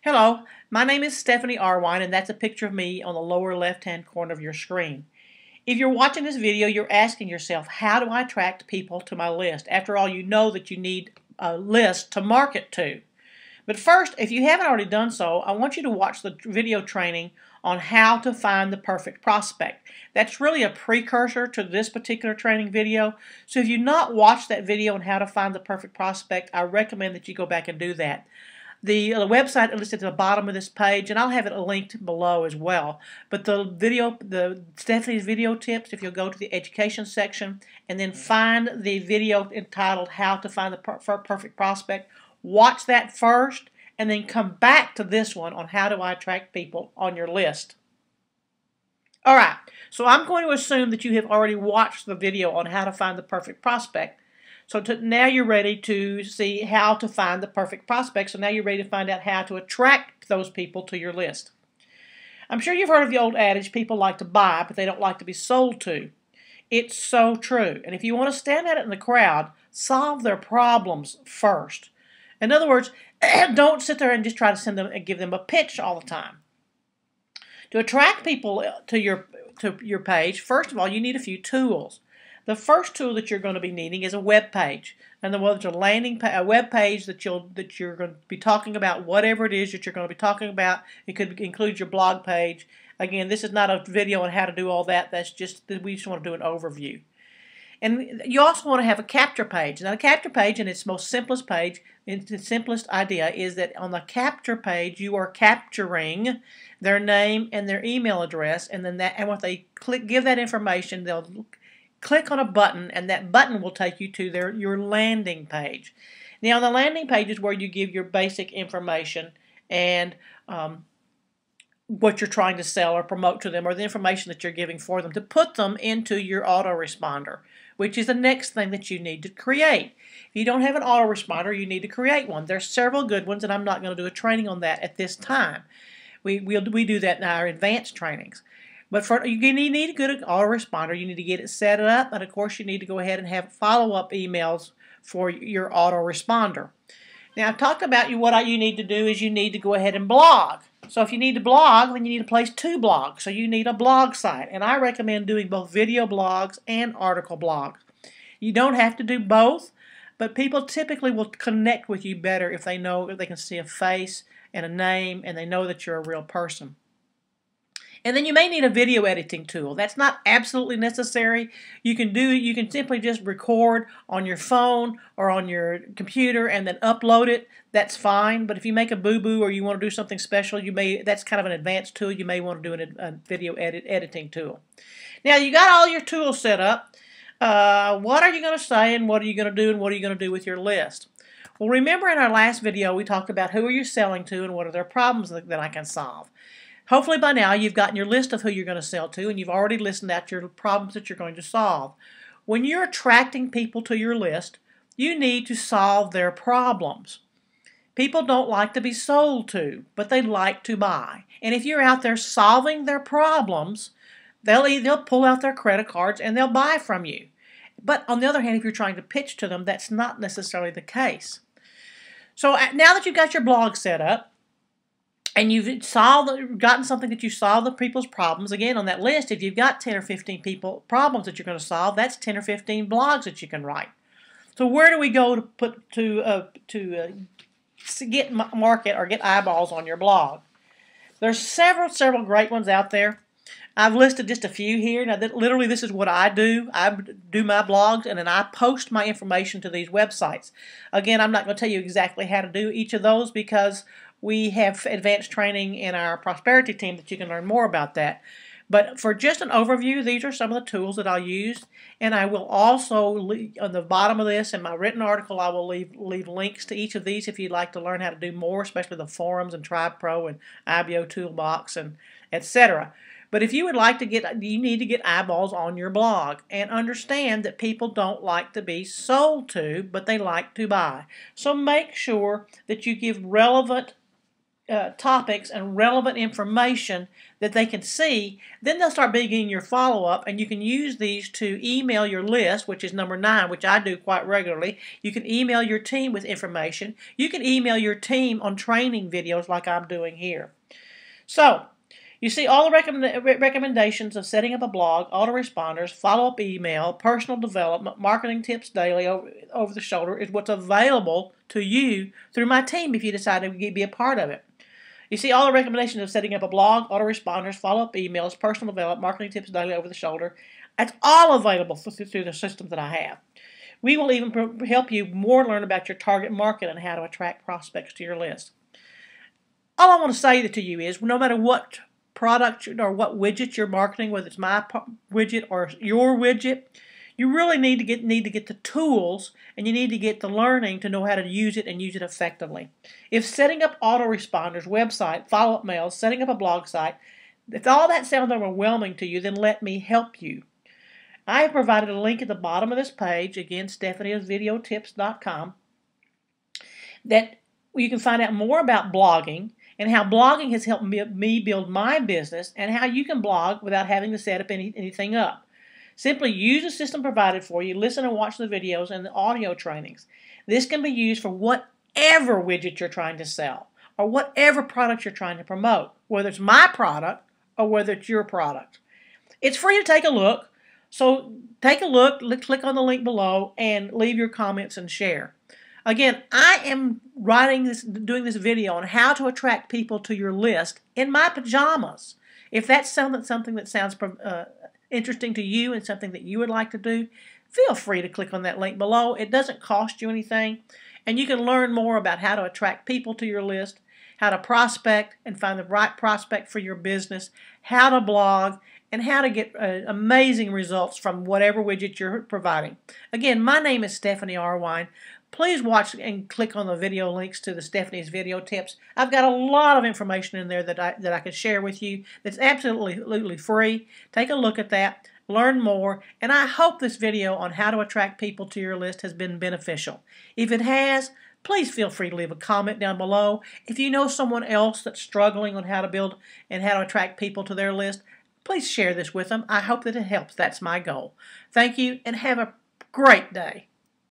Hello, my name is Stephanie Arwine, and that's a picture of me on the lower left-hand corner of your screen. If you're watching this video, you're asking yourself, how do I attract people to my list? After all, you know that you need a list to market to. But first, if you haven't already done so, I want you to watch the video training on how to find the perfect prospect. That's really a precursor to this particular training video. So if you've not watched that video on how to find the perfect prospect, I recommend that you go back and do that. The website is listed at the bottom of this page, and I'll have it linked below as well. But the Stephanie's video tips, if you'll go to the education section and then find the video entitled How to Find the Perfect Prospect, watch that first and then come back to this one on how do I attract people on your list. Alright, so I'm going to assume that you have already watched the video on how to find the perfect prospect. So now you're ready to see how to find the perfect prospect. So now you're ready to find out how to attract those people to your list. I'm sure you've heard of the old adage, people like to buy, but they don't like to be sold to. It's so true. And if you want to stand out in the crowd, solve their problems first. In other words, don't sit there and just try to send them and give them a pitch all the time. To attract people to your page, first of all, you need a few tools. The first tool that you're going to be needing is a web page. In other words, a web page that you're going to be talking about whatever it is that you're going to be talking about. It could include your blog page. Again, this is not a video on how to do all that. That's just we just want to do an overview. And you also want to have a capture page. Now, a capture page, in its most simplest page, the simplest idea is that on the capture page, you are capturing their name and their email address, and then when they give that information, they'll click on a button, and that button will take you to your landing page. Now, the landing page is where you give your basic information and what you're trying to sell or promote to them, or the information that you're giving for them, to put them into your autoresponder, which is the next thing that you need to create. If you don't have an autoresponder, you need to create one. There's several good ones, and I'm not going to do a training on that at this time. We do that in our advanced trainings. But you need a good autoresponder. You need to get it set up, and of course you need to go ahead and have follow-up emails for your autoresponder. Now, I've talked about what you need to do is you need to go ahead and blog. So if you need to blog, then you need to place two blogs. So you need a blog site, and I recommend doing both video blogs and article blogs. You don't have to do both, but people typically will connect with you better if they know, if they can see a face and a name, and they know that you're a real person. And then you may need a video editing tool. That's not absolutely necessary. You can simply just record on your phone or on your computer and then upload it. That's fine. But if you make a boo-boo or you want to do something special, that's kind of an advanced tool. You may want to do a video editing tool. Now, you got all your tools set up. What are you going to say, and what are you going to do, and what are you going to do with your list? Well, remember in our last video we talked about who are you selling to and what are their problems that I can solve. Hopefully by now you've gotten your list of who you're going to sell to, and you've already listed out your problems that you're going to solve. When you're attracting people to your list, you need to solve their problems. People don't like to be sold to, but they like to buy. And if you're out there solving their problems, they'll pull out their credit cards and they'll buy from you. But on the other hand, if you're trying to pitch to them, that's not necessarily the case. So now that you've got your blog set up, and you've gotten something that you solve the people's problems, again, on that list, if you've got 10 or 15 problems that you're going to solve, that's 10 or 15 blogs that you can write. So where do we go to get market or get eyeballs on your blog? There's several great ones out there. I've listed just a few here. Now, literally, this is what I do. I do my blogs, and then I post my information to these websites. Again, I'm not going to tell you exactly how to do each of those because we have advanced training in our prosperity team that you can learn more about that. But for just an overview, these are some of the tools that I'll use. And I will also, on the bottom of this, in my written article, I will leave links to each of these if you'd like to learn how to do more, especially the forums and Tribe Pro and IBO Toolbox and etc. But if you would like to you need to get eyeballs on your blog and understand that people don't like to be sold to, but they like to buy. So make sure that you give relevant topics and relevant information that they can see, then they'll start beginning your follow-up, and you can use these to email your list, which is number 9, which I do quite regularly. You can email your team with information. You can email your team on training videos like I'm doing here. So, you see all the recommendations of setting up a blog, autoresponders, follow-up email, personal development, marketing tips daily over the shoulder is what's available to you through my team if you decide to be a part of it. You see all the recommendations of setting up a blog, autoresponders, follow-up emails, personal development, marketing tips daily over the shoulder. That's all available through the system that I have. We will even help you more learn about your target market and how to attract prospects to your list. All I want to say to you is, no matter what product or what widget you're marketing, whether it's my widget or your widget, you really need to get the tools, and you need to get the learning to know how to use it and use it effectively. If setting up autoresponders, website, follow-up mails, setting up a blog site, if all that sounds overwhelming to you, then let me help you. I have provided a link at the bottom of this page, again, stephaniesvideotips.com, that you can find out more about blogging and how blogging has helped me build my business, and how you can blog without having to set up anything up. Simply use the system provided for you, listen and watch the videos and the audio trainings. This can be used for whatever widget you're trying to sell or whatever product you're trying to promote, whether it's my product or whether it's your product. It's free to take a look, so take a look, click on the link below, and leave your comments and share. Again, I am doing this video on how to attract people to your list in my pajamas. If that's something that sounds interesting to you and something that you would like to do, feel free to click on that link below. It doesn't cost you anything, and you can learn more about how to attract people to your list, how to prospect and find the right prospect for your business, how to blog, and how to get amazing results from whatever widget you're providing. Again, my name is Stephanie Arwine. Please watch and click on the video links to the Stephanie's Video Tips. I've got a lot of information in there that I can share with you that's absolutely free. Take a look at that, learn more, and I hope this video on how to attract people to your list has been beneficial. If it has, please feel free to leave a comment down below. If you know someone else that's struggling on how to build and how to attract people to their list, please share this with them. I hope that it helps. That's my goal. Thank you, and have a great day.